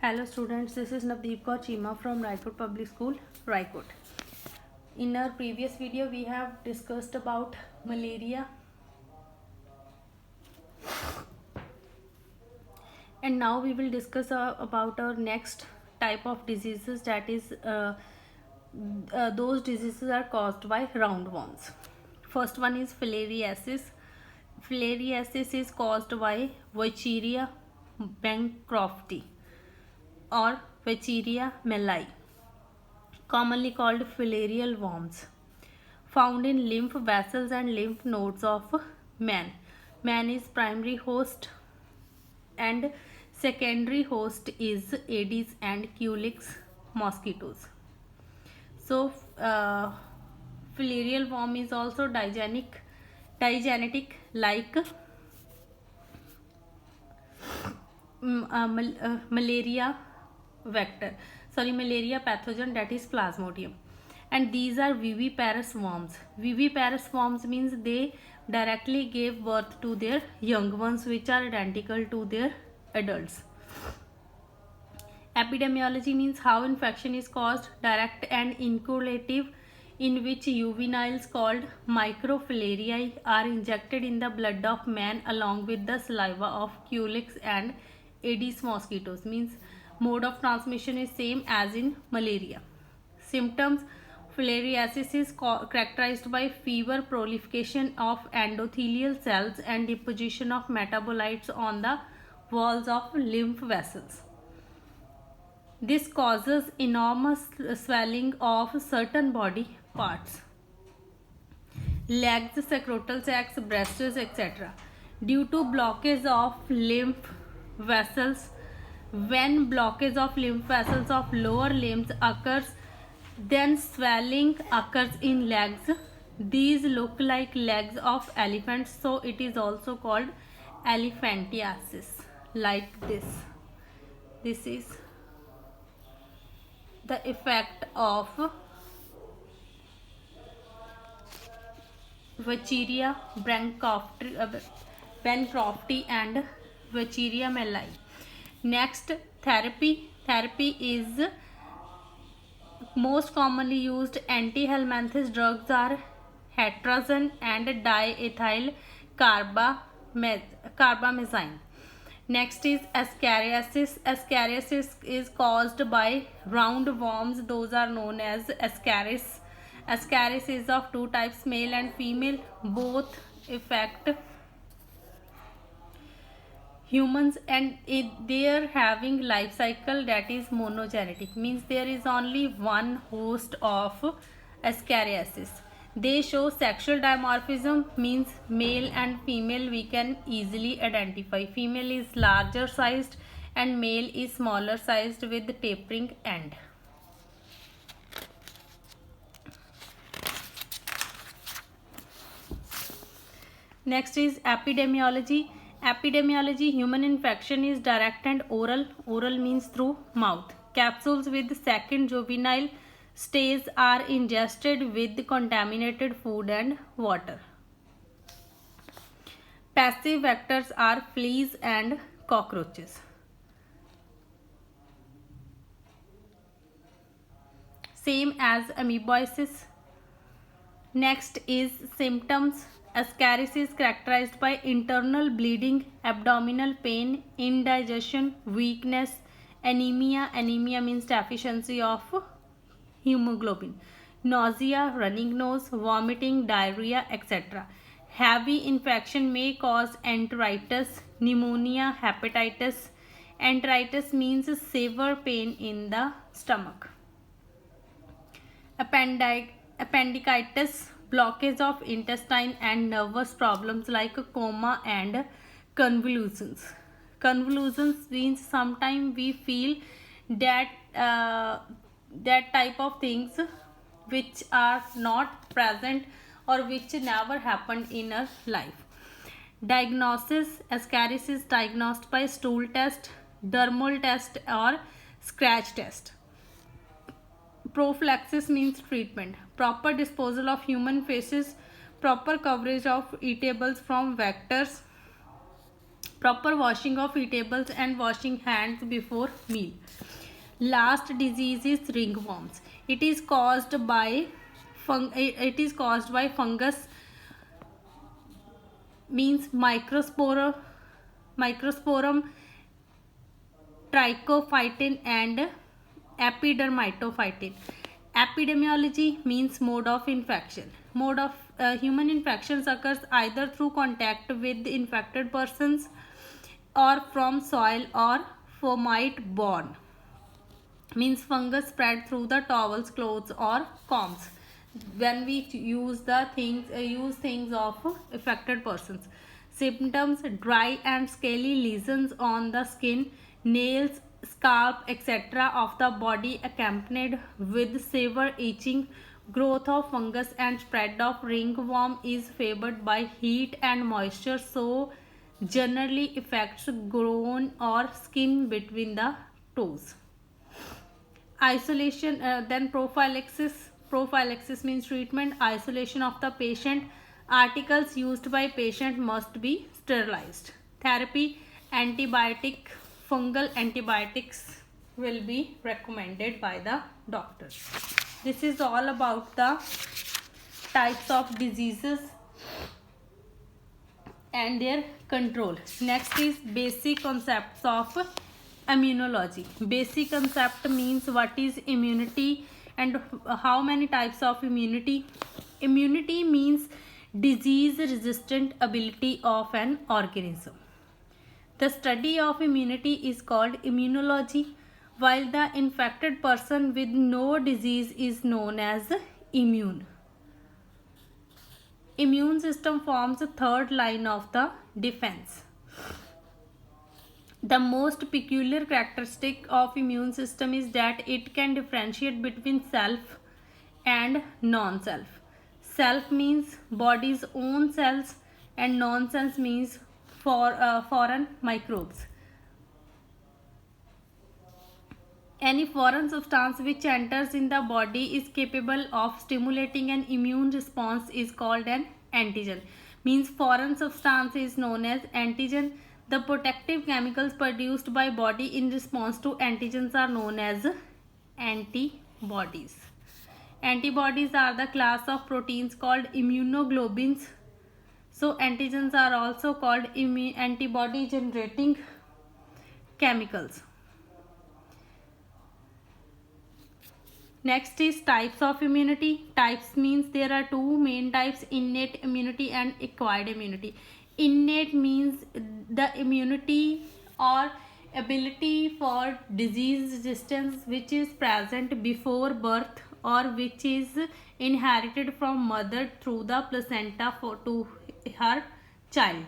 Hello students, this is Navdeep Kaur Chima from Raipur Public School, Raipur. In our previous video, we have discussed about malaria, and now we will discuss about our next type of diseases, that is those diseases are caused by roundworms. First one is filariasis. Filariasis is caused by Wuchereria bancrofti or Wuchereria melai, commonly called filarial worms, found in lymph vessels and lymph nodes of man. Man is primary host and secondary host is Aedes and Culex mosquitoes. So filarial worm is also digenetic like malaria pathogen, that is plasmodium, and these are viviparous worms. Viviparous worms means they directly gave birth to their young ones, which are identical to their adults. Epidemiology means how infection is caused, direct and inoculative, in which juveniles called microfilariae are injected in the blood of man along with the saliva of Culex and Aedes mosquitoes. Means mode of transmission is same as in malaria. Symptoms: filariasis is characterized by fever, proliferation of endothelial cells, and deposition of metabolites on the walls of lymph vessels. This causes enormous swelling of certain body parts, legs, scrotal sacs, breasts, etc. due to blockage of lymph vessels. When blockage of lymph vessels of lower limbs occurs, then swelling occurs in legs. These look like legs of elephants, so it is also called elephantiasis, like this. This is the effect of Wuchereria bancrofti and Wuchereria melai. Next, therapy. Therapy is most commonly used antihelminthic drugs are hetrazine and diethyl carbamazine. Next is ascariasis. Ascariasis is caused by roundworms. Those are known as ascaris. Ascaris is of two types, male and female. Both affect humans, and they are having life cycle that is monogenetic. Means there is only one host of ascariasis. They show sexual dimorphism, means male and female we can easily identify. Female is larger sized and male is smaller sized with tapering end. Next is epidemiology. Epidemiology: human infection is direct and oral. Oral means through mouth. Capsules with second juvenile stage are ingested with contaminated food and water. Passive vectors are fleas and cockroaches. Same as amoeboisis. Next is symptoms. Ascaris is characterized by internal bleeding, abdominal pain, indigestion, weakness, anemia. Anemia means deficiency of hemoglobin. Nausea, running nose, vomiting, diarrhea, etc. Heavy infection may cause enteritis, pneumonia, hepatitis. Enteritis means severe pain in the stomach. Appendicitis, blockage of intestine, and nervous problems like coma and convulsions. Convulsions means sometimes we feel that that type of things which are not present or which never happened in our life. Diagnosis: ascaris is diagnosed by stool test, dermal test, or scratch test. Prophylaxis means treatment. Proper disposal of human feces, proper coverage of eatables from vectors, proper washing of eatables and washing hands before meal. Last disease is ringworms. It is caused by fungus, means microsporum, trichophyton and epidermitophyton. Epidemiology means mode of infection. Mode of human infections occurs either through contact with infected persons or from soil or fomite borne, means fungus spread through the towels, clothes or combs when we use things of affected persons. Symptoms: dry and scaly lesions on the skin, nails, scalp, etc. of the body, accompanied with severe itching. Growth of fungus and spread of ringworm is favored by heat and moisture, so generally affects groin or skin between the toes. Isolation, then prophylaxis means treatment. Isolation of the patient. Articles used by patient must be sterilized. Therapy: antibiotic, fungal antibiotics will be recommended by the doctor. This is all about the types of diseases and their control. Next is basic concepts of immunology. Basic concept means what is immunity and how many types of immunity. Immunity means disease resistant ability of an organism. The study of immunity is called immunology, while the infected person with no disease is known as immune. Immune system forms the third line of the defense. The most peculiar characteristic of immune system is that it can differentiate between self and non-self. Self means body's own cells and non-self means foreign microbes. Any foreign substance which enters in the body is capable of stimulating an immune response is called an antigen. Means foreign substance is known as antigen. The protective chemicals produced by body in response to antigens are known as antibodies. Antibodies are the class of proteins called immunoglobulins. So antigens are also called antibody generating chemicals. Next is types of immunity. Types means there are two main types: innate immunity and acquired immunity. Innate means the immunity or ability for disease resistance which is present before birth or which is inherited from mother through the placenta to her child.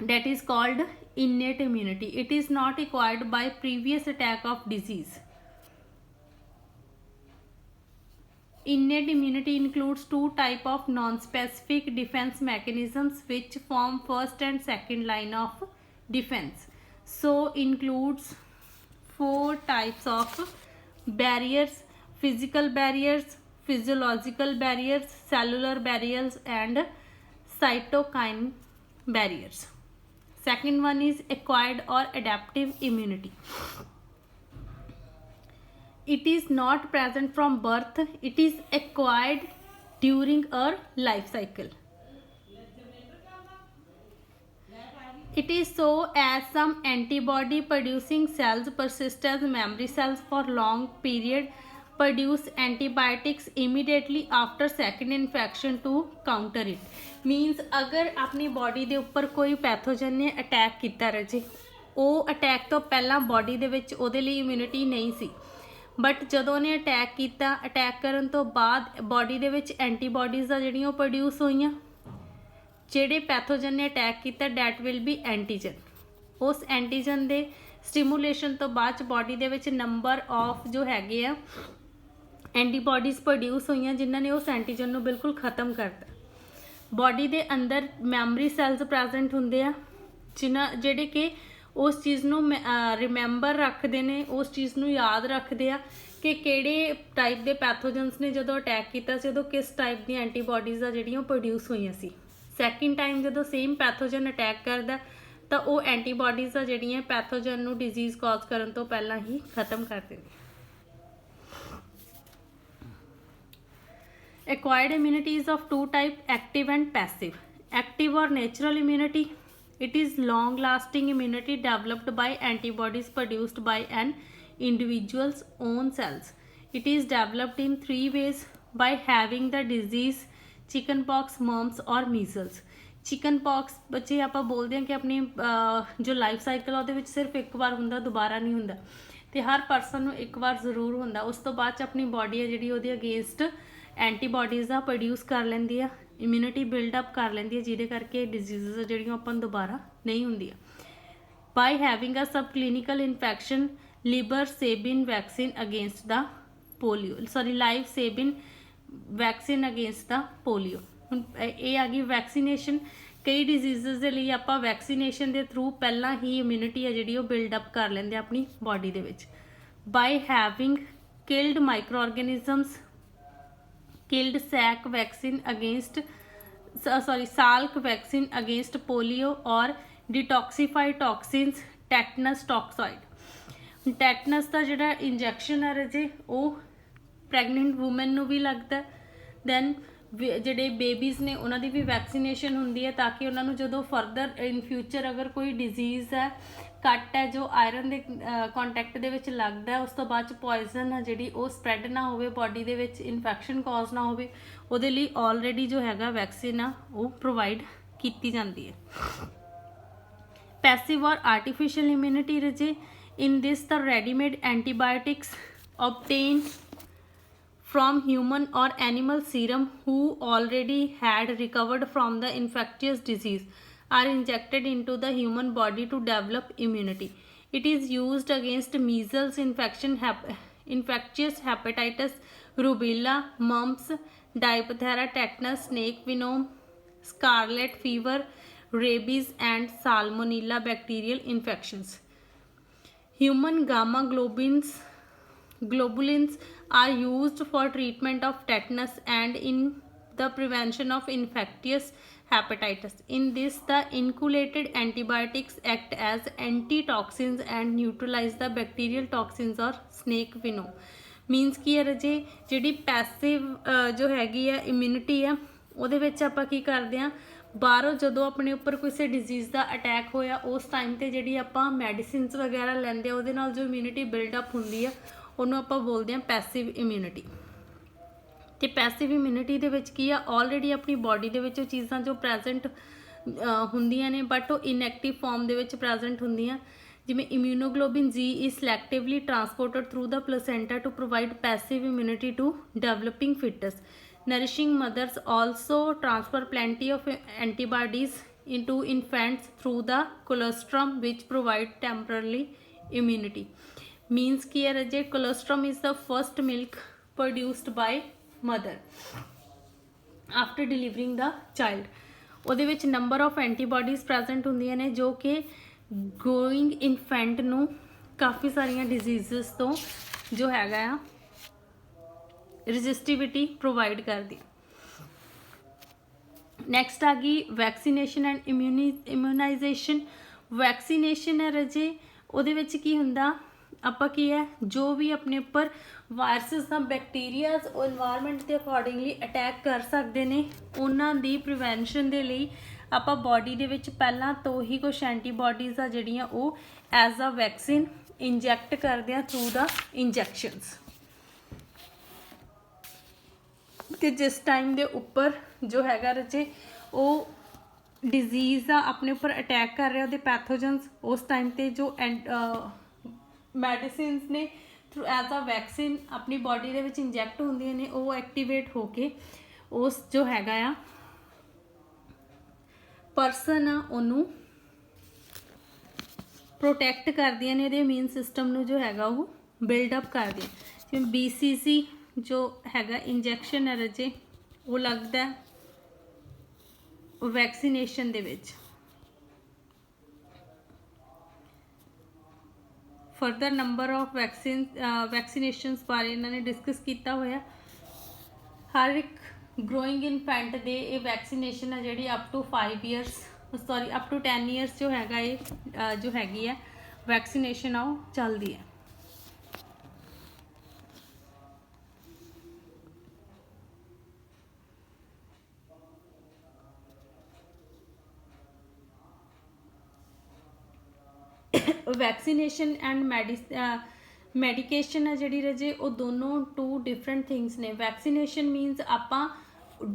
That is called innate immunity. It is not acquired by previous attack of disease. Innate immunity includes two types of non-specific defense mechanisms which form first and second line of defense. So includes four types of barriers: physical barriers, physiological barriers, cellular barriers and cytokine barriers. Second one is acquired or adaptive immunity. It is not present from birth, it is acquired during our life cycle. It is so as some antibody producing cells persist as memory cells for long period, produce antibiotics immediately after second infection to counter it. Means अगर अपनी body ਦੇ ਉੱਪਰ ਕੋਈ pathogen ने attack ਕੀਤਾ रहे, ਉਹ attack ਤੋਂ ਪਹਿਲਾਂ बॉडी ਦੇ ਵਿੱਚ ਉਹਦੇ ਲਈ ਇਮਿਊਨਿਟੀ ਨਹੀਂ ਸੀ, बट ਜਦੋਂ ਉਹਨੇ ਅਟੈਕ ਕੀਤਾ, ਅਟੈਕ ਕਰਨ ਤੋਂ ਬਾਅਦ ਬੋਡੀ ਦੇ ਵਿੱਚ ਐਂਟੀਬਾਡੀਜ਼ ਆ ਜਿਹੜੀਆਂ ਉਹ ਪ੍ਰੋਡਿਊਸ ਹੋਈਆਂ, ਜਿਹੜੇ ਪੈਥੋਜਨ ਨੇ ਅਟੈਕ ਕੀਤਾ ਡੈਟ ਵਿਲ ਬੀ ਐਂਟੀਜਨ। ਉਸ ਐਂਟੀਜਨ ਦੇ ਸਟਿਮੂਲੇਸ਼ਨ ਤੋਂ ਬਾਅਦ ਚ ਬੋਡੀ ਦੇ ਵਿੱਚ ਨੰਬਰ ਆਫ ਜੋ ਹੈਗੇ ਆ ਐਂਟੀਬਾਡੀਜ਼ ਪ੍ਰੋਡਿਊਸ ਹੋਈਆਂ ਜਿਨ੍ਹਾਂ ਨੇ ਉਸ ਐਂਟੀਜਨ ਨੂੰ ਬਿਲਕੁਲ ਖਤਮ ਕਰਤਾ। ਬੋਡੀ ਦੇ ਅੰਦਰ ਮੈਮਰੀ ਸੈਲਸ ਪ੍ਰੈਜ਼ੈਂਟ ਹੁੰਦੇ ਆ ਜਿਹੜੇ ਕਿ उस चीज़ ਨੂੰ ਰਿਮੈਂਬਰ ਰੱਖਦੇ ਨੇ, ਉਸ ਚੀਜ਼ ਨੂੰ ਯਾਦ ਰੱਖਦੇ ਆ ਕਿ ਕਿਹੜੇ ਟਾਈਪ ਦੇ ਪੈਥੋਜਨਸ ਨੇ ਜਦੋਂ ਅਟੈਕ ਕੀਤਾ ਸੀ ਉਦੋਂ ਕਿਸ ਟਾਈਪ ਦੀਆਂ ਐਂਟੀਬਾਡੀਜ਼ ਆ ਜਿਹੜੀਆਂ ਉਹ ਪ੍ਰੋਡਿਊਸ ਹੋਈਆਂ ਸੀ। ਸੈਕਿੰਡ ਟਾਈਮ ਜਦੋਂ ਸੇਮ ਪੈਥੋਜਨ ਅਟੈਕ ਕਰਦਾ ਤਾਂ ਉਹ ਐਂਟੀਬਾਡੀਜ਼ ਆ ਜਿਹੜੀਆਂ ਪੈਥੋਜਨ ਨੂੰ ਡਿਜ਼ੀਜ਼ ਕਾਜ਼ ਕਰਨ ਤੋਂ ਪਹਿਲਾਂ ਹੀ ਖਤਮ ਕਰ ਦਿੰਦੀ। Acquired immunity is of two types, active and passive. Active or natural immunity, it is long lasting immunity developed by antibodies produced by an individual's own cells. It is developed in three ways: by having the disease, chickenpox, mumps or measles. Chicken pox ਬੱਚੇ ਆਪਾਂ ਬੋਲਦੇ ਹਾਂ ਕਿ ਆਪਣੀ ਜੋ life cycle ਆ ਉਹਦੇ ਵਿੱਚ ਸਿਰਫ ਇੱਕ ਵਾਰ ਹੁੰਦਾ, ਦੁਬਾਰਾ ਨਹੀਂ ਹੁੰਦਾ, ਤੇ ਹਰ ਪਰਸਨ ਨੂੰ ਇੱਕ ਵਾਰ ਜ਼ਰੂਰ ਹੁੰਦਾ। ਉਸ ਤੋਂ ਬਾਅਦ ਚ ਆਪਣੀ ਬਾਡੀ ਆ ਜਿਹੜੀ ਉਹਦੇ ਅਗੇਂਸਟ ਐਂਟੀਬਾਡੀਜ਼ ਆ ਪ੍ਰੋਡਿਊਸ ਕਰ ਲੈਂਦੀ ਆ, ਇਮਿਊਨਿਟੀ ਬਿਲਡਅਪ ਕਰ ਲੈਂਦੀ ਹੈ, ਜਿਹਦੇ ਕਰਕੇ ਡਿਜ਼ੀਜ਼ਸ ਜਿਹੜੀਆਂ ਆਪਾਂ ਨੂੰ ਦੁਬਾਰਾ ਨਹੀਂ ਹੁੰਦੀਆਂ। By having a sub clinical infection, ਲਿਬਰ Sabin vaccine against the polio, live Sabin vaccine against the polio. ਹੁਣ ਇਹ ਆ ਗਈ ਵੈਕਸੀਨੇਸ਼ਨ। ਕਈ ਡਿਜ਼ੀਜ਼ਸ ਦੇ ਲਈ ਆਪਾਂ ਵੈਕਸੀਨੇਸ਼ਨ ਦੇ ਥਰੂ ਪਹਿਲਾਂ ਹੀ ਇਮਿਊਨਿਟੀ ਆ ਜਿਹੜੀ ਉਹ ਬਿਲਡਅਪ ਕਰ ਲੈਂਦੇ ਆਪਣੀ ਬਾਡੀ ਦੇ ਵਿੱਚ। By having killed micro organisms, killed Salk vaccine against Salk vaccine against polio और detoxified toxins, tetanus toxoid. Tetanus का जिहड़ा इंजैक्शन है रजे वो प्रैगनेंट वूमेन नूं भी लगता है। दैन ਜਿਹੜੇ ਬੇਬੀਜ਼ ਨੇ ਉਹਨਾਂ ਦੀ ਵੀ ਵੈਕਸੀਨੇਸ਼ਨ ਹੁੰਦੀ ਹੈ ਤਾਂ ਕਿ ਉਹਨਾਂ ਨੂੰ ਜਦੋਂ ਫਰਦਰ ਇਨ ਫਿਊਚਰ ਅਗਰ ਕੋਈ ਡਿਜ਼ੀਜ਼ ਹੈ, ਕੱਟ ਹੈ ਜੋ ਆਇਰਨ ਦੇ ਕੰਟੈਕਟ ਦੇ ਵਿੱਚ ਲੱਗਦਾ, ਉਸ ਤੋਂ ਬਾਅਦ ਚ ਪੋਇਜ਼ਨ ਆ ਜਿਹੜੀ ਉਹ ਸਪਰੈਡ ਨਾ ਹੋਵੇ ਬਾਡੀ ਦੇ ਵਿੱਚ, ਇਨਫੈਕਸ਼ਨ ਕਾਜ਼ ਨਾ ਹੋਵੇ, ਉਹਦੇ ਲਈ ਆਲਰੇਡੀ ਜੋ ਹੈਗਾ ਵੈਕਸੀਨ ਆ ਉਹ ਪ੍ਰੋਵਾਈਡ ਕੀਤੀ ਜਾਂਦੀ ਹੈ। ਪੈਸਿਵ ਔਰ ਆਰਟੀਫਿਸ਼ੀਅਲ ਇਮਿਊਨਿਟੀ ਰਜੇ, in this the readymade antibiotics obtained from human or animal serum who already had recovered from the infectious disease are injected into the human body to develop immunity. It is used against measles infection, infectious hepatitis, rubella, mumps, diphtheria, tetanus, snake venom, scarlet fever, rabies and salmonella bacterial infections. Human gamma globulins are used for treatment of tetanus and in the prevention of infectious hepatitis. In this, the inoculated antibiotics act as antitoxins and neutralize the bacterial toxins or snake venom. Means ਕੀ ਹੈ ਰਜੇ, ਜਿਹੜੀ passive ਜੋ ਹੈਗੀ ਆ immunity ਆ ਉਹਦੇ ਵਿੱਚ ਆਪਾਂ ਕੀ ਕਰਦੇ ਹਾਂ, ਬਾਹਰੋਂ ਜਦੋਂ ਆਪਣੇ ਉੱਪਰ ਕਿਸੇ ਡਿਜ਼ੀਜ਼ ਦਾ ਅਟੈਕ ਹੋਇਆ ਉਸ ਟਾਈਮ 'ਤੇ ਜਿਹੜੀ ਆਪਾਂ ਮੈਡੀਸਿਨਸ ਵਗੈਰਾ ਲੈਂਦੇ ਆ ਉਹਦੇ ਨਾਲ ਜੋ ਇਮਿਊਨਿਟੀ ਬਿਲਡਅਪ ਹੁੰਦੀ ਆ ਉਹਨੂੰ ਆਪਾਂ ਬੋਲਦੇ ਹਾਂ ਪੈਸਿਵ ਇਮਿਊਨਿਟੀ। ਤੇ ਪੈਸਿਵ ਇਮਿਊਨਿਟੀ ਦੇ ਵਿੱਚ ਕੀ ਆ, ਆਲਰੇਡੀ ਆਪਣੀ ਬਾਡੀ ਦੇ ਵਿੱਚ ਉਹ ਚੀਜ਼ਾਂ ਜੋ ਪ੍ਰੈਜ਼ੈਂਟ ਹੁੰਦੀਆਂ ਨੇ ਬਟ ਉਹ ਇਨਐਕਟਿਵ ਫਾਰਮ ਦੇ ਵਿੱਚ ਪ੍ਰੈਜ਼ੈਂਟ ਹੁੰਦੀਆਂ, ਜਿਵੇਂ immunoglobulin G is selectively transported through the placenta to provide passive immunity to developing foetus. Nourishing mothers also transfer plenty of antibodies into infants through the colostrum which provide temporary immunity. Means ki hai raje, colostrum is the first milk produced by mother after delivering the child. ਉਹਦੇ ਵਿੱਚ number of antibodies present ਹੁੰਦੀਆਂ ਨੇ ਜੋ ਕਿ growing infant ਨੂੰ ਕਾਫੀ ਸਾਰੀਆਂ diseases ਤੋਂ ਜੋ ਹੈਗਾ ਆ ਰਜਿਸਟਿਵਿਟੀ ਪ੍ਰੋਵਾਈਡ ਕਰਦੀ। ਨੈਕਸਟ ਆ ਗਈ ਵੈਕਸੀਨੇਸ਼ਨ ਐਂਡ ਇਮਿਊਨਾਈਜੇਸ਼ਨ। ਵੈਕਸੀਨੇਸ਼ਨ ਹੈ ਰਜੇ, ਉਹਦੇ ਵਿੱਚ ਕੀ ਹੁੰਦਾ, ਆਪਾਂ ਕੀ ਹੈ ਜੋ ਵੀ ਆਪਣੇ ਉੱਪਰ ਵਾਇਰਸਿਸ ਦਾ ਬੈਕਟੀਰੀਆਜ਼ ਉਹ ਇਨਵਾਇਰਮੈਂਟ ਦੇ ਅਕੋਰਡਿੰਗਲੀ ਅਟੈਕ ਕਰ ਸਕਦੇ ਨੇ, ਉਹਨਾਂ ਦੀ ਪ੍ਰੀਵੈਂਸ਼ਨ ਦੇ ਲਈ ਆਪਾਂ ਬਾਡੀ ਦੇ ਵਿੱਚ ਪਹਿਲਾਂ ਤੋਂ ਹੀ ਕੁਛ ਐਂਟੀਬਾਡੀਜ਼ ਆ ਜਿਹੜੀਆਂ ਉਹ ਐਜ਼ ਅ ਵੈਕਸੀਨ ਇੰਜੈਕਟ ਕਰਦੇ ਆ ਥਰੂ ਦਾ ਇੰਜੈਕਸ਼ਨਸ। ਤੇ ਜਿਸ ਟਾਈਮ ਦੇ ਉੱਪਰ ਜੋ ਹੈਗਾ ਰਚੇ ਉਹ ਡਿਜ਼ੀਜ਼ ਆ ਆਪਣੇ ਉੱਪਰ ਅਟੈਕ ਕਰ ਰਿਹਾ ਉਹਦੇ ਪੈਥੋਜਨਸ, ਉਸ ਟਾਈਮ ਤੇ ਜੋ ਮੈਡੀਸਿਨਸ ਨੇ ਥਰੂ ਐਜ਼ ਅ ਵੈਕਸੀਨ ਆਪਣੀ ਬਾਡੀ ਦੇ ਵਿੱਚ ਇੰਜੈਕਟ ਹੁੰਦੀਆਂ ਨੇ, ਉਹ ਐਕਟੀਵੇਟ ਹੋ ਕੇ ਉਸ ਜੋ ਹੈਗਾ ਆ ਪਰਸਨ ਆ ਉਹਨੂੰ ਪ੍ਰੋਟੈਕਟ ਕਰਦੀਆਂ ਨੇ, ਉਹਦੇ ਇਮਿਊਨ ਸਿਸਟਮ ਨੂੰ ਜੋ ਹੈਗਾ ਉਹ ਬਿਲਡਅਪ ਕਰਦੀਆਂ। ਜਿਵੇਂ BCG ਜੋ ਹੈਗਾ ਇੰਜੈਕਸ਼ਨ ਹੈ ਰਜੇ ਉਹ ਲੱਗਦਾ ਵੈਕਸੀਨੇਸ਼ਨ ਦੇ ਵਿੱਚ। ਫਰਦਰ ਨੰਬਰ ਆਫ ਵੈਕਸੀਨੇਸ਼ਨਸ ਬਾਰੇ ਇਹਨਾਂ ਨੇ ਡਿਸਕਸ ਕੀਤਾ ਹੋਇਆ। ਹਰ ਇੱਕ ਗਰੋਇੰਗ ਇਨਫੈਂਟ ਦੇ ਇਹ ਵੈਕਸੀਨੇਸ਼ਨ ਹੈ ਜਿਹੜੀ up to 5 years sorry up to 10 years जो हैगा ये जो हैगी है वैक्सीनेशन आ चलती है। वैक्सीनेशन एंड मैडिकेशन है जी रजे वो दोनों 2 डिफरेंट थिंग्स ने। वैक्सीनेशन मीनस आपां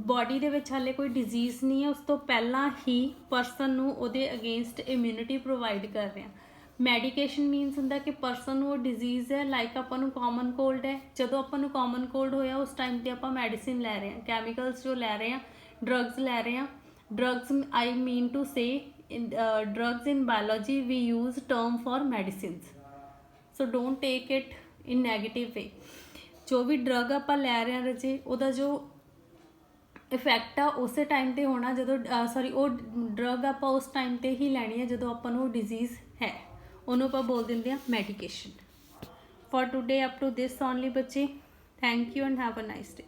बॉडी दे विच हाले कोई डिजीज़ नहीं है, उस तो पहला ही परसन नूं उहदे अगेंस्ट इम्यूनिटी प्रोवाइड कर रहे हैं। मैडिकेशन मीनस हुंदा कि परसन नूं डिजीज़ है, लाइक आपां नूं कॉमन कोल्ड है, जदों आपां नूं कॉमन कोल्ड होया उस टाइम ते आपां मैडिसिन लै रहे हैं, कैमिकल्स जो लै रहे हैं, ड्रग्स लै रहे हैं। ड्रग्स आई मीन टू से drugs in biology we use term for medicines, so don't take it in negative way। जो भी ड्रग ਆਪਾਂ ਲੈ ਰਹੇ ਹਾਂ ਰਜੇ ਉਹਦਾ ਜੋ ਇਫੈਕਟ ਆ ਉਸੇ ਟਾਈਮ ਤੇ ਹੋਣਾ ਜਦੋਂ ਸੌਰੀ ਉਹ ਡਰਗ ਆਪਾਂ ਉਸ ਟਾਈਮ ਤੇ ਹੀ ਲੈਣੀ ਹੈ ਜਦੋਂ ਆਪਾਂ ਨੂੰ ਡਿਜ਼ੀਜ਼ ਹੈ, ਉਹਨੂੰ ਆਪਾਂ ਬੋਲ ਦਿੰਦੇ ਆ medication. For today up to this only बच्चे, thank you and have a nice day.